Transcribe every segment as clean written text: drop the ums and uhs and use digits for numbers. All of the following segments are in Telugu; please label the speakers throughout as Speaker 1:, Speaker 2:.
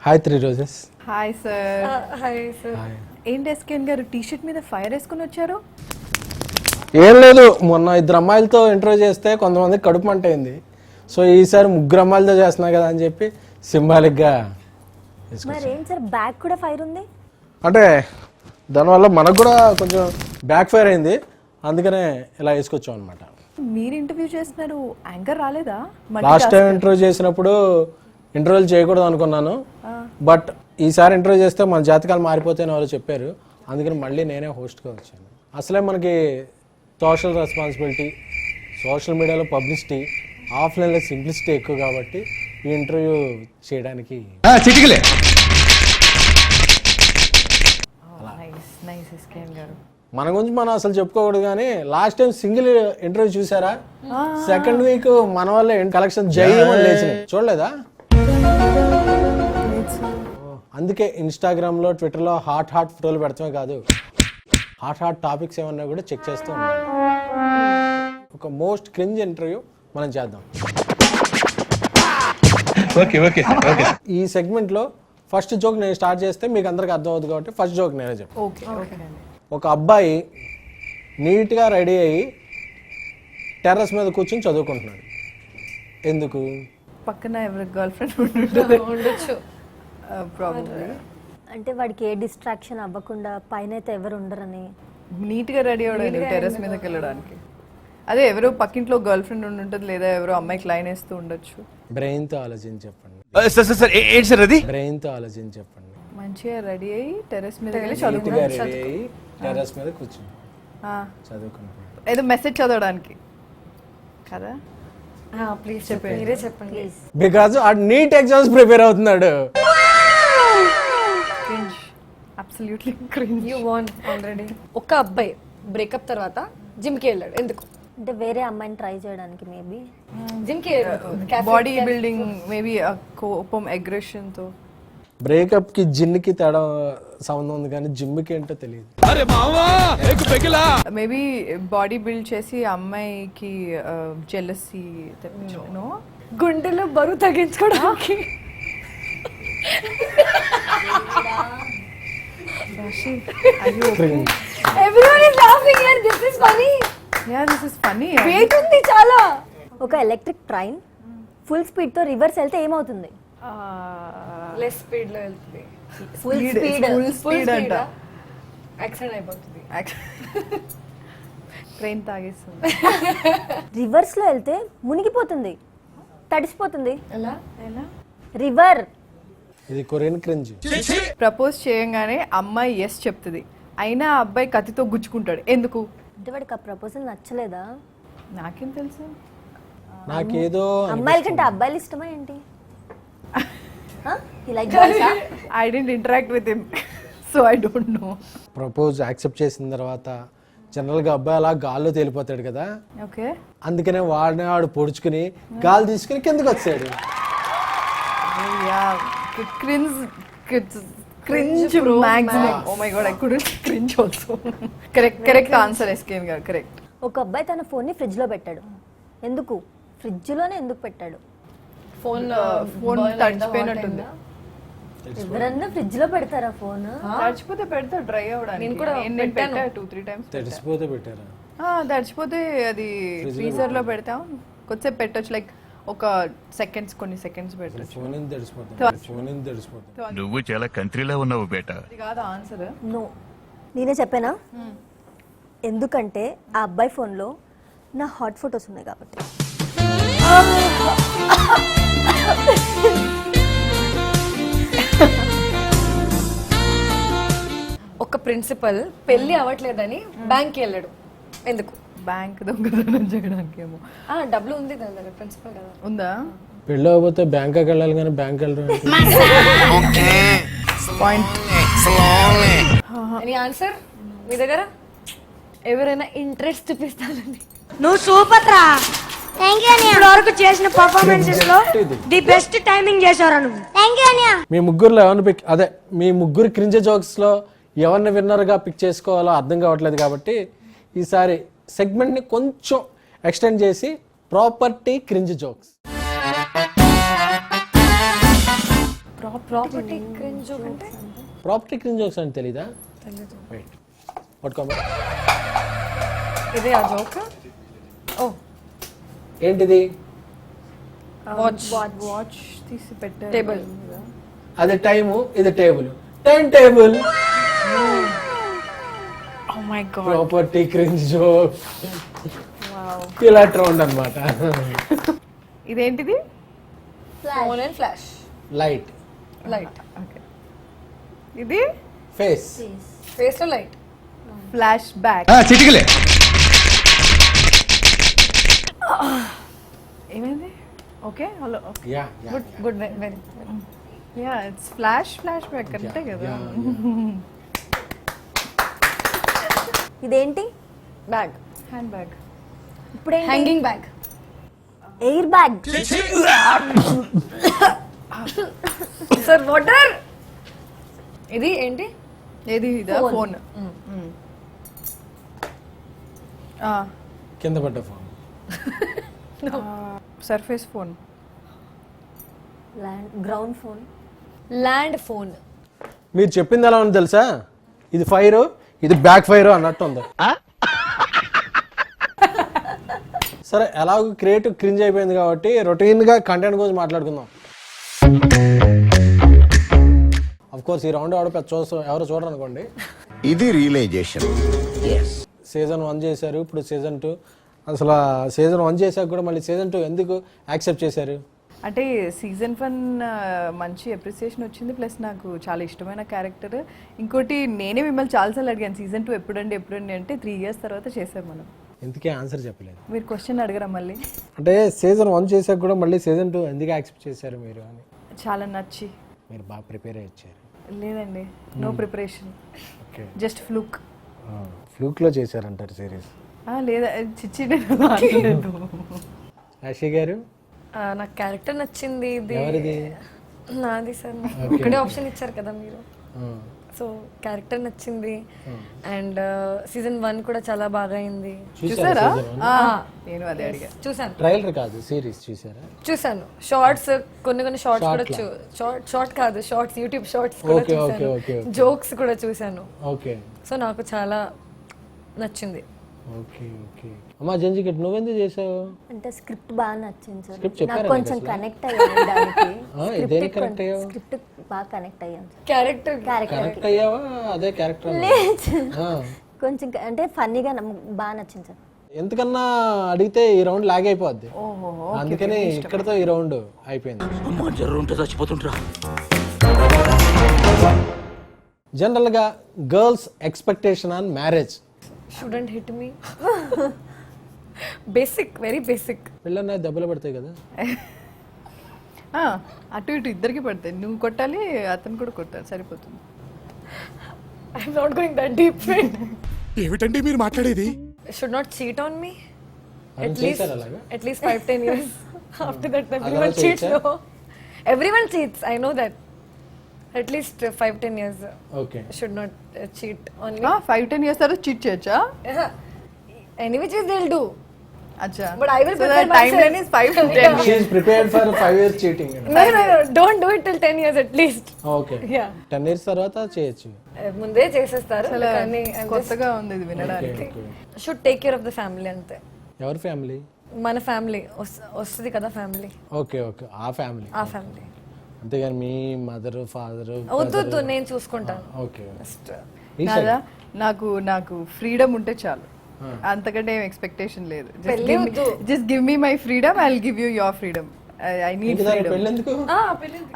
Speaker 1: Hi 3 roses.
Speaker 2: Hi sir.
Speaker 3: Hi sir.
Speaker 2: ఏంటి ఎస్కేన్ గారు టీ-షర్ట్ మీద ఫైర్ వేసుకుని వచ్చారు?
Speaker 1: ఏం లేదు, మొన్న 2 అమ్మాయిలతో ఇంటర్వ్యూ చేస్తే కొంతమంది కడుపు మంట అయింది. సో ఈసారి 3 అమ్మాయిలతో చేస్తున్నా కదా అని చెప్పి సింబాలిక్గా
Speaker 3: మరి ఏం సార్ బ్యాక్ కూడా ఫైర్ ఉంది
Speaker 1: అంటే దానివల్ల మనకు కూడా కొంచెం బ్యాక్ ఫైర్ అయింది, అందుకనే ఇలా వేసుకొచ్చాం అనమాట.
Speaker 2: మీరు ఇంటర్వ్యూ చేస్తున్నారు, యాంకర్ రాలేదా?
Speaker 1: లాస్ట్ టైం ఇంటర్వ్యూ చేసినప్పుడు ఇంటర్వ్యూలు చేయకూడదు అనుకున్నాను, బట్ ఈసారి ఇంటర్వ్యూ చేస్తే మన జాతకాలు మారిపోతాయని వాళ్ళు చెప్పారు, అందుకని మళ్ళీ నేనే హోస్ట్గా వచ్చాను. అసలే మనకి సోషల్ రెస్పాన్సిబిలిటీ, సోషల్ మీడియాలో పబ్లిసిటీ, ఆఫ్లైన్లో సింప్లిసిటీ ఎక్కువ కాబట్టి ఈ ఇంటర్వ్యూ చేయడానికి మన గురించి మనం అసలు చెప్పుకోకూడదు. కానీ లాస్ట్ టైం సింగిల్ ఇంటర్వ్యూ చూసారా? సెకండ్ వీక్ మన వల్ల కలెక్షన్ జైమని లేచినాయి, చూడలేదా? అందుకే ఇన్స్టాగ్రామ్లో ట్విట్టర్లో హాట్ ఫోటోలు పెడతామే కాదు, హాట్ టాపిక్స్ ఏమన్నా కూడా చెక్ చేస్తూ ఉన్నాం. ఒక మోస్ట్ క్రింజ్ ఇంటర్వ్యూ మనం చేద్దాం. ఈ సెగ్మెంట్లో ఫస్ట్ జోక్ నేను స్టార్ట్ చేస్తే మీకు అందరికి అర్థం అవుతుంది కాబట్టి ఫస్ట్ జోక్ నేనే చెప్తాను. ఒక అబ్బాయి నీట్గా రెడీ అయ్యి టెర్రస్ మీద కూర్చొని చదువుకుంటున్నాడు. ఎందుకు?
Speaker 2: పక్కన ఎవరి గర్ల్ ఫ్రెండ్ ఉండొచ్చు ప్రాబ్లీ.
Speaker 3: అంటే వాడికి ఏ డిస్ట్రాక్షన్ అవ్వకుండా పైన అయితే ఎవరు ఉండరని
Speaker 2: నీట్గా రెడీ అవ్వడానికి టెర్రస్ మీదకి వెళ్ళడానికి. అదే ఎవరో పక్కింట్లో గర్ల్ ఫ్రెండ్ ఉంటుంది, లేదా ఎవరో అమ్మాయికి లైన్ వేస్తూ ఉండొచ్చు.
Speaker 1: బ్రెయిన్తో ఆలోచించి చెప్పండి. బ్రెయిన్తో ఆలోచించి చెప్పండి.
Speaker 2: మంచిగా రెడీ అయ్యి టెర్రస్ మీద వెళ్ళి
Speaker 1: టెర్రస్ మీద కూర్చొని చదువుకుంటాడు.
Speaker 2: ఏదో మెసేజ్ చదవడానికి కదా?
Speaker 3: ప్లీజ్ చెప్పండి, మీరే చెప్పండి.
Speaker 1: బికాజ్ ఆ నీట్ ఎగ్జామ్స్ ప్రిపేర్ అవుతున్నాడు.
Speaker 2: Absolutely cringe.
Speaker 4: You want already. ఒక అబ్బాయి బ్రేకప్ తర్వాత జిమ్కి వెళ్ళాడు. ఎందుకు?
Speaker 3: అంటే వేరే అమ్మాయిని ట్రై చేయడానికి. మేబీ
Speaker 4: జిమ్కి
Speaker 2: బాడీ బిల్డింగ్, మేబీ కోపం, అగ్రెషన్ తో.
Speaker 1: బ్రేకప్ కి జిమ్ కి తేడా సంబంధం ఉంది కానీ జిమ్ కి ఏంటో తెలియదు.
Speaker 2: మేబీ బాడీ బిల్డ్ చేసి అమ్మాయికి జెలసీ తెప్పించను,
Speaker 4: గుండెలో బరువు తగ్గించుకోవడానికి. Everyone is laughing here. This is funny.
Speaker 2: Yeah, this is funny.
Speaker 4: Weight ఉంది చాలా.
Speaker 3: ఒక ఎలక్ట్రిక్ ట్రైన్ ఫుల్ స్పీడ్ తో రివర్స్ వెళ్తే ఏమవుతుంది?
Speaker 4: లెస్ స్పీడ్ లో వెళ్తుంది.
Speaker 3: ఫుల్ స్పీడ్
Speaker 2: అంట.
Speaker 4: యాక్సిడెంట్ అయిపోతుంది.
Speaker 2: ట్రైన్ తాగేస్తుంది.
Speaker 3: రివర్స్ లో వెళ్తే మునిగిపోతుంది, తడిసిపోతుంది.
Speaker 4: ఎలా?
Speaker 3: రివర్.
Speaker 1: ఇది కొరియన్ క్రింజ్.
Speaker 2: ప్రపోజ్ చేయంగానే అమ్మాయి ఎస్ చెప్తుంది, అయినా అబ్బాయి కత్తితో గుచ్చుకుంటాడు. ఎందుకు?
Speaker 3: అంటే వాడికి ఆ ప్రపోజల్ నచ్చలేదా?
Speaker 2: నాకేం తెలుసు.
Speaker 1: నాకేదో
Speaker 3: అమ్మాయిల కంటే అబ్బాయిలు ఇష్టమా ఏంటి?
Speaker 2: I didn't interact with him, so I don't know.
Speaker 1: Propose accept చేసిన తర్వాత జనరల్గా అబ్బాయి అలా గాల్లో తేలిపోతాడు కదా,
Speaker 2: ఓకే.
Speaker 1: అందుకనే వాడు పొడుచుకుని గాలి తీసుకుని కిందకి వచ్చాడు.
Speaker 2: Cringe maximum. Oh my god, I couldn't cringe also. Correct answer, SKN garu. Correct.
Speaker 3: ఒక అబ్బాయి తన ఫోన్ ని ఫ్రిడ్జ్ లో పెట్టాడు. ఎందుకు? ఫ్రిడ్జ్ లోనే ఎందుకు పెట్టాడు?
Speaker 4: ఫోన్
Speaker 2: తడిచిపోయినట్టుంది.
Speaker 3: ఎవరన్నా ఫ్రిడ్జ్ లో పెడతారా ఫోన్?
Speaker 2: తడిచిపోతే పెడతా డ్రై అవ్వడానికి. నేను కూడా పెట్టా 2-3 times.
Speaker 1: తడిసిపోతే పెట్టారా?
Speaker 2: తడిచిపోతే అది ఫ్రీజర్ లో పెడతాం, కొద్దిసేపు పెట్టొచ్చు, లైక్ ఒక సెకండ్స్, కొన్ని సెకండ్స్ పెట్టొచ్చు.
Speaker 1: ఫోన్ తడిసిపోతుంది.
Speaker 5: నువ్వు చాలా కంట్రీలో ఉన్నావు బేటా.
Speaker 2: ఇది కాదు ఆన్సర్.
Speaker 3: నో, నేనే చెప్పానా? ఎందుకంటే ఆ అబ్బాయి ఫోన్లో నా హాట్ ఫొటోస్ ఉన్నాయి కాబట్టి.
Speaker 4: ఒక ప్రిన్సిపల్ పెళ్లి అవ్వట్లేదని బ్యాంక్కి వెళ్ళాడు. ఎందుకు?
Speaker 2: బ్యాంక్ దొంగతనం చేయడానికి ఏమో.
Speaker 4: డబ్బులు ఉంది దాని దగ్గర, ప్రిన్సిపల్ కదా.
Speaker 2: ఉందా?
Speaker 1: పెళ్ళి అవ్వకపోతే బ్యాంకాకి వెళ్ళాలి కానీ బ్యాంక్ వెళ్ళడం.
Speaker 4: ఎనీ ఆన్సర్ మీ దగ్గర? ఎవరైనా ఇంట్రెస్ట్ చూపిస్తానండి.
Speaker 6: నువ్వు సూపర్ రా. థాంక్యూ అన్నయ్య. ఇప్పుడు వరకు చేసిన పర్ఫార్మెన్సెస్ లో ది బెస్ట్ టైమింగ్ చేశారా నువ్వు. థాంక్యూ అన్నయ్య.
Speaker 1: మీ ముగ్గురులో ఎవరిని పిక్, అదే మీ ముగ్గురు క్రింజ్ జోక్స్ లో ఎవరిని విన్నర్గా పిక్ చేసుకోవాలో అర్థం కావట్లేదు కాబట్టి ఈసారి సెగ్మెంట్ ని కొంచెం ఎక్స్టెండ్ చేసి property cringe jokes.
Speaker 4: Property cringe joke అంటే
Speaker 1: ప్రాపర్టీ క్రింజ్ జోక్స్ అని తెలీదా? వెయిట్ పట్టుకో.
Speaker 2: ఇదే ఆ జోక్. ఓ
Speaker 1: ఏంటిది?
Speaker 2: వాచ్ తీసి పెట్టారు.
Speaker 4: టేబుల్.
Speaker 1: అది టైము, ఇది table. Time table.
Speaker 2: Oh my god.
Speaker 1: Property cringe joke. ఇలా ట్రౌండ్ అన్నమాట.
Speaker 2: ఇదేంటిది?
Speaker 4: Phone and flash.
Speaker 1: Light.
Speaker 2: Light. Okay. ఇది
Speaker 1: ఫేస్.
Speaker 4: ఫేస్ లో లైట్.
Speaker 2: Flash back.
Speaker 5: చిటికలే.
Speaker 2: ఏమైంది? Okay hello.
Speaker 1: Yeah
Speaker 4: good good very.
Speaker 2: Yeah it's flash back అంటే కదా.
Speaker 3: ఇదేంటి?
Speaker 4: బ్యాగ్.
Speaker 2: Hand bag.
Speaker 3: ఇప్పుడేంటి?
Speaker 4: Hanging bag.
Speaker 3: Air bag.
Speaker 4: Sir water. ఇది ఏంటి?
Speaker 2: ఏది? ఇదా? ఫోన్.
Speaker 1: కింద పడ్డ phone.
Speaker 2: Surface phone.
Speaker 3: Ground phone.
Speaker 4: Land phone.
Speaker 1: మీరు చెప్పింది ఎలా ఉంది తెలుసా? ఇది ఫైర్, ఇది బ్యాక్ ఫైర్ అన్నట్టు ఉంది. సరే ఎలాగో క్రియేటివ్ క్రింజ్ అయిపోయింది కాబట్టి రొటీన్గా కంటెంట్ గురించి మాట్లాడుకుందాం. అఫ్ కోర్స్ ఈ రౌండ్ ఎవరు చూడరు అనుకోండి.
Speaker 7: ఇది రియలైజేషన్.
Speaker 1: సీజన్ 1 చేశారు, ఇప్పుడు సీజన్ 2. అసలు సీజన్ 1 చేశాక కూడా మళ్ళీ సీజన్ 2 ఎందుకు యాక్సెప్ట్ చేశారు?
Speaker 2: అంటే సీజన్ 1 మంచి అప్రిసియేషన్ వచ్చింది, ప్లస్ నాకు చాలా ఇష్టమైన క్యారెక్టర్. ఇంకోటి నేనే మిమ్మల్ని చాలాసార్లు అడిగాను సీజన్ 2 ఎప్పుడండి అంటే 3 years తర్వాత చేసాం మనం.
Speaker 1: ఎందుకే ఆన్సర్ చెప్పలేదు?
Speaker 2: మీరు క్వశ్చన్ అడగరా మళ్ళీ?
Speaker 1: అంటే సీజన్ 1 చేశాక కూడా మళ్ళీ సీజన్ 2 ఎందుకు యాక్సెప్ట్ చేశారు మీరు అని.
Speaker 2: చాలా నచ్చి.
Speaker 1: మీరు బాగా ప్రిపేర్ అయ్యి వచ్చారు?
Speaker 2: లేదండి, no preparation,
Speaker 1: okay.
Speaker 2: Just fluke.
Speaker 1: ఫ్లూక్లో చేశారంటారు సిరీస్?
Speaker 2: లేదా చిచ్చి నేను మాట్లాడలేదు.
Speaker 1: రాశి గారు
Speaker 4: నాకు క్యారెక్టర్ నచ్చింది. ఇది
Speaker 1: ఎవరిది?
Speaker 4: నాది సార్. ఒకటే ఆప్షన్ ఇచ్చారు కదా మీరు, సో క్యారెక్టర్ నచ్చింది. అండ్ సీజన్ 1 కూడా చాలా బాగా అయింది.
Speaker 2: చూసారా? నేను అదే అడిగా.
Speaker 4: చూసాను.
Speaker 1: ట్రైలర్ కాదు, సిరీస్ చూసారా?
Speaker 4: చూసాను. షార్ట్స్, కొన్ని షార్ట్స్ కూడా షార్ట్ కాదు, షార్ట్స్, యూట్యూబ్ షార్ట్స్ కూడా చూసాను. జోక్స్ కూడా చూసాను.
Speaker 1: ఓకే.
Speaker 4: సో నాకు చాలా నచ్చింది.
Speaker 1: Okay okay. అమ్మా జంజికెట్ నువ్వెందుకు చేసావు?
Speaker 3: అంటే స్క్రిప్ట్ బాగా నచ్చింది సార్.
Speaker 1: స్క్రిప్ట్ చెప్పారా
Speaker 3: నాకు కొంచెం కనెక్ట్ అయ్యాను దానికి.
Speaker 1: దేనికి కనెక్ట్ అయ్యావు?
Speaker 3: స్క్రిప్ట్ బాగా కనెక్ట్ అయ్యాను సార్.
Speaker 4: క్యారెక్టర్
Speaker 1: కనెక్ట్ అయ్యావా? అదే క్యారెక్టర్
Speaker 3: కొంచెం అంటే ఫన్నీగా బాగా నచ్చింది సార్.
Speaker 1: ఎందుకన్నా అడిగితే ఈ రౌండ్ లాగ్ అయిపోద్ది,
Speaker 2: ఓహో.
Speaker 1: అందుకని ఇక్కడతో ఈ రౌండ్ అయిపోయింది. జనరల్ గా girls expectation on marriage
Speaker 4: shouldn't hit me. Basic, very basic.
Speaker 1: పిల్లన్న దెబ్బలు పడతాయి కదా.
Speaker 2: అటు ఇటు ఇద్దరికి పడతాయి. నువ్వు కొట్టాలి, అతను కూడా కొట్టాలి, సరిపోతుంది.
Speaker 4: I'm not going that deep.
Speaker 7: ఏమిటండి మీరు మాట్లాడేది?
Speaker 4: Should not cheat on me.
Speaker 1: అది చేశారు అలాగా?
Speaker 4: At least 5-10 years. After that, everyone cheats. No, everyone cheats. I know that. At least 5-10 years.
Speaker 1: Okay.
Speaker 4: Should not cheat on me.
Speaker 2: 5-10 years తర్వాత చీట్ చేయొచ్చా?
Speaker 4: Anyway, they'll do.
Speaker 2: అచ్చా.
Speaker 4: But I will prepare
Speaker 2: time
Speaker 4: myself.
Speaker 2: Line is 5 to 10 years.
Speaker 1: She is prepared for 5 years cheating.
Speaker 4: No. Don't do it till 10 years at least.
Speaker 1: Okay.
Speaker 4: Yeah.
Speaker 1: 10 years తర్వాత చేయొచ్చు.
Speaker 4: ముందే చేసేస్తారు.
Speaker 2: అసలు
Speaker 4: కానీ
Speaker 2: కొత్తగా ఉంది ఇది వినడానికి.
Speaker 4: should take care of the family అంతే.
Speaker 1: ఎవరి ఫ్యామిలీ?
Speaker 4: మన ఫ్యామిలీ వస్తుంది కదా, ఫ్యామిలీ.
Speaker 1: ఓకే ఓకే, ఆ ఫ్యామిలీ.
Speaker 4: ఆ ఫ్యామిలీ.
Speaker 1: అంతేగాని మీ మదర్ ఫాదర్
Speaker 4: వద్దు, నేను చూసుకుంటాను.
Speaker 1: ఓకే.
Speaker 4: Just,
Speaker 2: నాదా? నాకు ఫ్రీడమ్ ఉంటే చాలు, అంతకంటే ఏం ఎక్స్పెక్టేషన్ లేదు.
Speaker 4: పెళ్లి వద్దు.
Speaker 2: Just give me my freedom, I will give you your freedom. I need freedom.
Speaker 1: పెళ్ళెందుకు?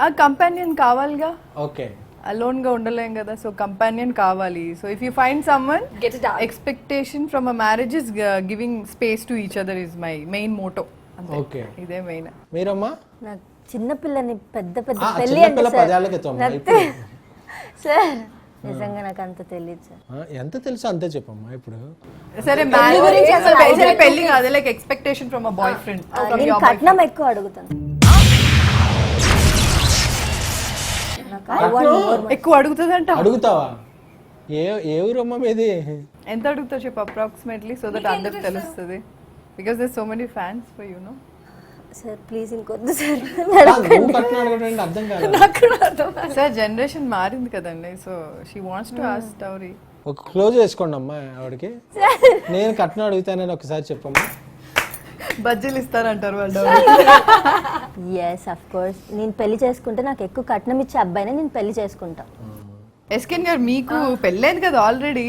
Speaker 2: ఆ కంపానియన్ కావాలిగా,
Speaker 1: ఓకే.
Speaker 2: అలోన్ గా ఉండలేం కదా, సో కంపానియన్ కావాలి. So if you find someone,
Speaker 4: Get it out.
Speaker 2: Expectation from a marriage is giving space to each other is my main motto.
Speaker 1: Okay.
Speaker 2: ఇదే మెయిన్.
Speaker 1: మీరమ్మా?
Speaker 3: నాకు చిన్నపిల్లని పెద్ద పెద్ద
Speaker 1: ఆ,
Speaker 3: పెళ్లి
Speaker 1: చిన్నపిల్ల
Speaker 3: అంటే
Speaker 1: 10 ఏళ్ల క్రితం అమ్మా,
Speaker 3: నాకు
Speaker 1: ఇప్పుడు?
Speaker 3: సార్ నిజంగా నాకు అంత తెలియదు సార్.
Speaker 1: ఎంత తెలుసో అంతే చెప్పమ్మా ఇప్పుడు.
Speaker 2: సరే పెళ్లి కాదు, like expectation from a boy friend.
Speaker 3: నేను కట్నం ఎక్కువ అడుగుతాను. నాకు I want more money.
Speaker 2: ఎక్కువ అడుగుతుందంట.
Speaker 1: అడుగుతావా? ఏ ఊరమ్మా మీది?
Speaker 2: ఎంత అడుగుతావు చెప్పు అప్రాక్సిమేట్లీ, సో దట్ అందరికి తెలుస్తుంది. Because there so many fans for you know.
Speaker 3: Sir please ఇంకొద్దు సార్
Speaker 1: నువ్వు కట్నం అడగడం అర్థం కాదు.
Speaker 4: నాకు కూడా అర్థం కాదు.
Speaker 2: సార్ జనరేషన్ మారింది కదండి, so she wants to ask dowry.
Speaker 1: ఒక క్లోజ్ చేసుకోండి అమ్మా ఆవిడకి. నేను కట్నం అడుగుతానని ఒకసారి చెప్పమ్మా.
Speaker 2: బజ్జీలు ఇస్తారంటారు వాళ్ళు.
Speaker 3: ఎస్ అఫ్ కోర్స్ నేను పెళ్లి చేసుకుంటే నాకు ఎక్కువ కట్నం ఇచ్చే అబ్బాయినే నేను పెళ్లి చేసుకుంటా.
Speaker 2: ఎస్కెన్ గారు మీకు పెళ్ళైంది కదా ఆల్రెడీ,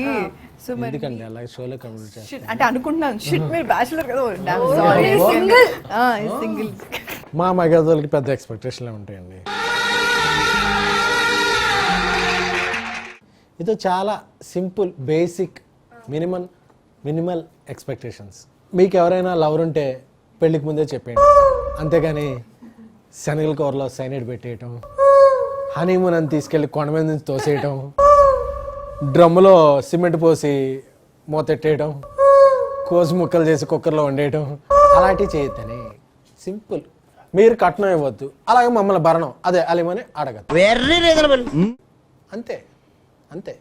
Speaker 2: సో మరి
Speaker 1: ఎందుకండి అలా షోలో కంప్లీట్ చేస్తాను.
Speaker 2: shit అంటే అనుకుంటున్నాను షిట్ మీరు బ్యాచులర్ కదా. సింగిల్.
Speaker 1: మా మగదోళ్ళకి పెద్ద ఎక్స్పెక్టేషన్లు ఉంటాయండి. ఇది చాలా సింపుల్ బేసిక్ మినిమల్ ఎక్స్పెక్టేషన్స్. మీకు ఎవరైనా లవర్ ఉంటే పెళ్ళికి ముందే చెప్పేయండి, అంతేగాని శనగల కూరలో సైనైడ్ పెట్టేయటం, హనీమూన్ అని తీసుకెళ్ళి కొండ మీద నుంచి తోసేయటం, డ్రమ్ములో సిమెంట్ పోసి మూతెట్టేయటం, కోసి ముక్కలు చేసి కుక్కర్లో వండేయటం అలాంటివి చేయొద్దని. సింపుల్. మీరు కట్నం ఇవ్వద్దు, అలాగే మమ్మల్ని భరణం అదే అలిమని అడగద్దు. అంతే అంతే.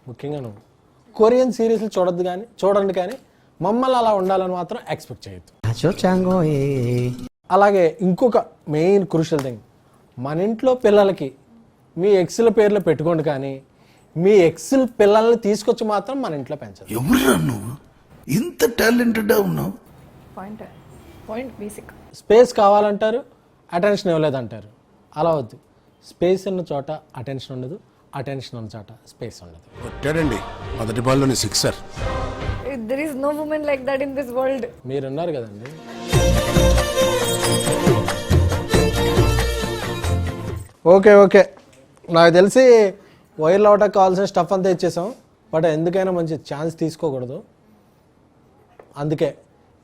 Speaker 1: ముఖ్యంగా నువ్వు కొరియన్ సిరీస్లు చూడండి కానీ మమ్మల్ని అలా ఉండాలని మాత్రం ఎక్స్పెక్ట్ చేయొద్దు. అలాగే ఇంకొక మెయిన్ క్రూషియల్ థింగ్, మన ఇంట్లో పిల్లలకి మీ ఎక్స్ల పేర్లు పెట్టుకోండి, కానీ మీ ఎక్స్ల పిల్లల్ని తీసుకొచ్చి మాత్రం మన ఇంట్లో పెంచదు.
Speaker 8: ఎవరురా నువ్వు ఇంత టాలెంటెడ్ ఉన్నావు?
Speaker 4: Point basic.
Speaker 1: స్పేస్ కావాలంటారు, అటెన్షన్ ఇవ్వలేదంటారు. అలా వద్దు. స్పేస్ ఉన్న చోట అటెన్షన్ ఉండదు, అటెన్షన్ ఉన్న చోట స్పేస్ ఉండదు.
Speaker 7: కొట్టాడండి మొదటి బాల్లోని sixer.
Speaker 4: There is no woman like that in this world.
Speaker 1: మీరున్నారు కదండి. ఓకే నాకు తెలిసి వైర్లు అవటానికి కావాల్సిన స్టఫ్ అంతా ఇచ్చేసాం. బట్ ఎందుకైనా మంచి ఛాన్స్ తీసుకోకూడదు. అందుకే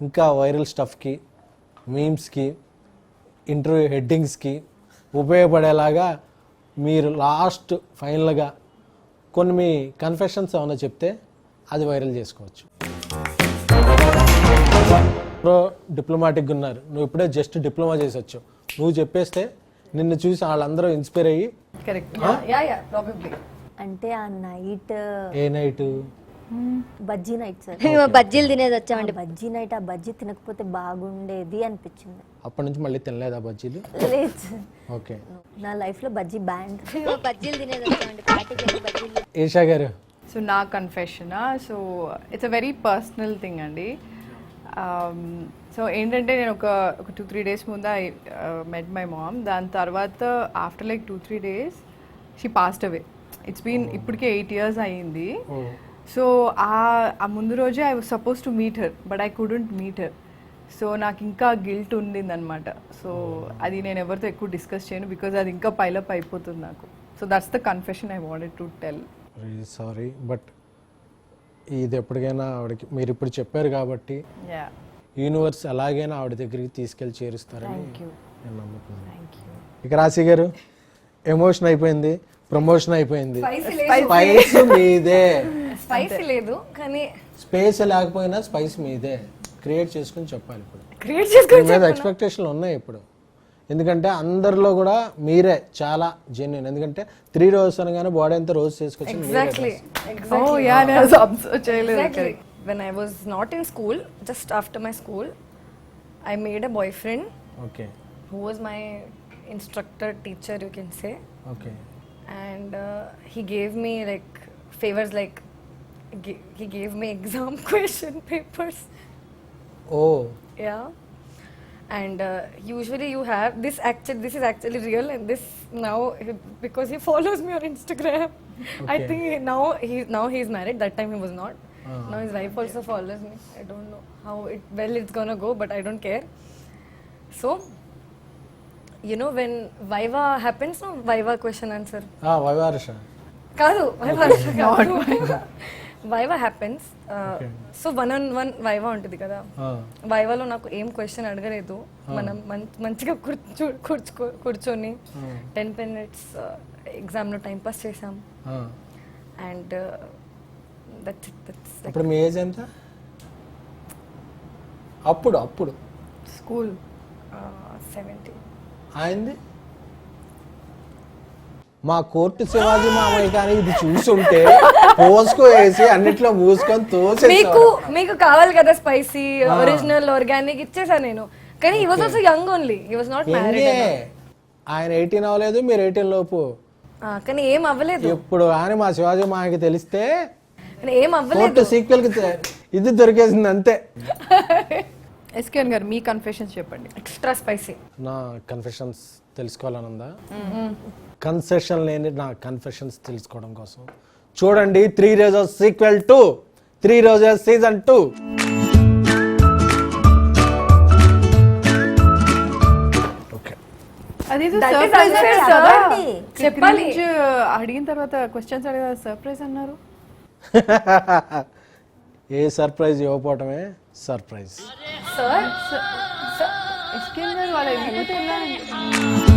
Speaker 1: ఇంకా వైరల్ స్టఫ్కి, మీమ్స్కి, ఇంటర్వ్యూ హెడ్డింగ్స్కి ఉపయోగపడేలాగా మీరు లాస్ట్ ఫైనల్గా కొన్ని మీ కన్ఫెషన్స్ ఏమైనా చెప్తే అది వైరల్ చేసుకోవచ్చు. డిప్లొమాటిక్గా ఉన్నారు, నువ్వు ఇప్పుడే జస్ట్ డిప్లొమా చేసి వచ్చావు, నువ్వు చెప్పేస్తే నిన్ను చూసి వాళ్ళందరూ ఇన్స్పైర్ అయ్యి
Speaker 2: కరెక్ట్.
Speaker 4: Probably.
Speaker 3: అంటే ఆ నైట్
Speaker 1: ఏ నైట్
Speaker 3: బజ్జీ నైట్ సార్.
Speaker 6: బజ్జీలు తినేది వచ్చామండి.
Speaker 3: బజ్జీ నైట్ ఆ బజ్జీ తినకపోతే బాగుండేది అనిపించింది.
Speaker 1: అప్పటి నుంచి మళ్ళీ తినలేదా బజ్జీలు?
Speaker 3: లేదు సార్,
Speaker 1: ఓకే.
Speaker 3: నా లైఫ్లో బజ్జీ బ్యాండ్.
Speaker 6: బజ్జీలు తినేది వచ్చామండి. పార్టీకి బజ్జీలు.
Speaker 1: ఈషా గారు.
Speaker 2: సో నా కన్ఫెషనా, so it's a very personal thing అండి. సో ఏంటంటే నేను ఒక 2-3 days ముందు ఐ మెట్ మై మామ్. దాని తర్వాత after like 2-3 days she passed away. It's been ఇప్పటికే 8 years అయ్యింది. సో ఆ ముందు రోజే I was suppose to meet her, but I couldn't meet her. So నాకు ఇంకా గిల్ట్ ఉండిందనమాట. సో అది నేను ఎవరితో ఎక్కువ డిస్కస్ చేయను, బికాజ్ అది ఇంకా పైలప్ అయిపోతుంది నాకు. So that's the confession I wanted to tell.
Speaker 1: Sorry, but ఇది ఎప్పటికైనా ఆవిడకి మీరు ఇప్పుడు చెప్పారు కాబట్టి యూనివర్స్ ఎలాగైనా ఆవిడ దగ్గరికి తీసుకెళ్ళి చేరుస్తారని నేను నమ్ముతున్నాను. ఇక రాశి గారు, ఎమోషన్ అయిపోయింది, ప్రమోషన్ అయిపోయింది, స్పైస్ మీదే.
Speaker 4: స్పైసీ లేదు కానీ
Speaker 1: స్పేస్ లేకపోయినా స్పైస్ మీదే. క్రియేట్ చేసుకుని చెప్పాలి. ఇప్పుడు
Speaker 4: క్రియేట్ చేసుకొని
Speaker 1: మీద ఎక్స్పెక్టేషన్లు ఉన్నాయి ఇప్పుడు. ఎందుకంటే అందరిలో కూడా మీరే చాలా జెన్యున్. ఎందుకంటే 3 రోజు అనగానే బాడీ అంతా రోజు చేసుకొచ్చి
Speaker 4: Exactly.
Speaker 2: Oh yeah, నేను అబ్జర్వ్ చేయలేదు.
Speaker 4: Exactly. When I was not in school, just after my school, I made a boyfriend
Speaker 1: okay
Speaker 4: who was my instructor, teacher, you can say.
Speaker 1: Okay.
Speaker 4: And he gave me like favors, like he gave me exam question papers.
Speaker 1: Oh
Speaker 4: Yeah. And usually you have this is actually real, and this now because he follows me on Instagram. I think now he's married. That time he was not. Now his wife also follows me. I don't know how it's gonna go, but I don't care. So you know when Viva happens, no Viva question answer.
Speaker 1: వైవారుష
Speaker 4: Kadu, Viva happens. So one-on-one Viva ఉంటుంది కదా. వైవాలో నాకు ఏం క్వశ్చన్ అడగలేదు. మనం మంచిగా కూర్చొని 10 minutes ఎగ్జామ్లో టైం పాస్ చేసాం. అండ్
Speaker 1: అప్పుడు మీ ఏజ్ ఎంత? అప్పుడు
Speaker 2: స్కూల్
Speaker 4: 17.
Speaker 1: అయింది. మా కోర్టు శివాజీ మామయ్య కానీ ఇది చూసుంటే పోసుకో వేసి అన్నిట్లో మూసుకొని తోసేసి.
Speaker 4: మీకు కావాలి కదా స్పైసీ, ఒరిజినల్, ఆర్గానిక్ ఇచ్చేసా నేను. కానీ he was also young only. He was not married.
Speaker 1: ఎంగే ఆయన 18 అవ్వలేదు, మీరు 18 లోపు.
Speaker 4: కానీ ఏం అవ్వలేదు.
Speaker 1: ఇప్పుడు ఆయన మా శివాజీ మాకి తెలిస్తే
Speaker 4: కానీ ఏం అవ్వలేదు.
Speaker 1: సీక్వెల్ కి ఇది దొరికేసింది అంతే.
Speaker 2: ఎస్కేఎన్ గారు మీ కన్ఫెషన్స్ చెప్పండి.
Speaker 4: Extra spicy.
Speaker 1: నా కన్ఫెషన్స్ తెలుసుకోవాలనుందా? కన్సెషన్ లేని నా కన్ఫెషన్స్ తెలుసుకోవడం కోసం చూడండి 3 roses sequel 2, 3 roses season 2. Okay,
Speaker 2: అది
Speaker 4: That is
Speaker 2: సర్ప్రైజ్
Speaker 4: unfair,
Speaker 2: కదా.
Speaker 4: sir. చెప్పాలి.
Speaker 2: అడిగిన తర్వాత క్వశ్చన్స్ అడిగిన సర్ప్రైజ్ అన్నారు.
Speaker 1: ఏ సర్ప్రైజ్ ఇవ్వకపోవటమే సర్ప్రైజ్.
Speaker 4: సార్
Speaker 2: ఎస్కేఎన్ గారు వాళ్ళ వెళ్ళిపోతే వెళ్ళారంటే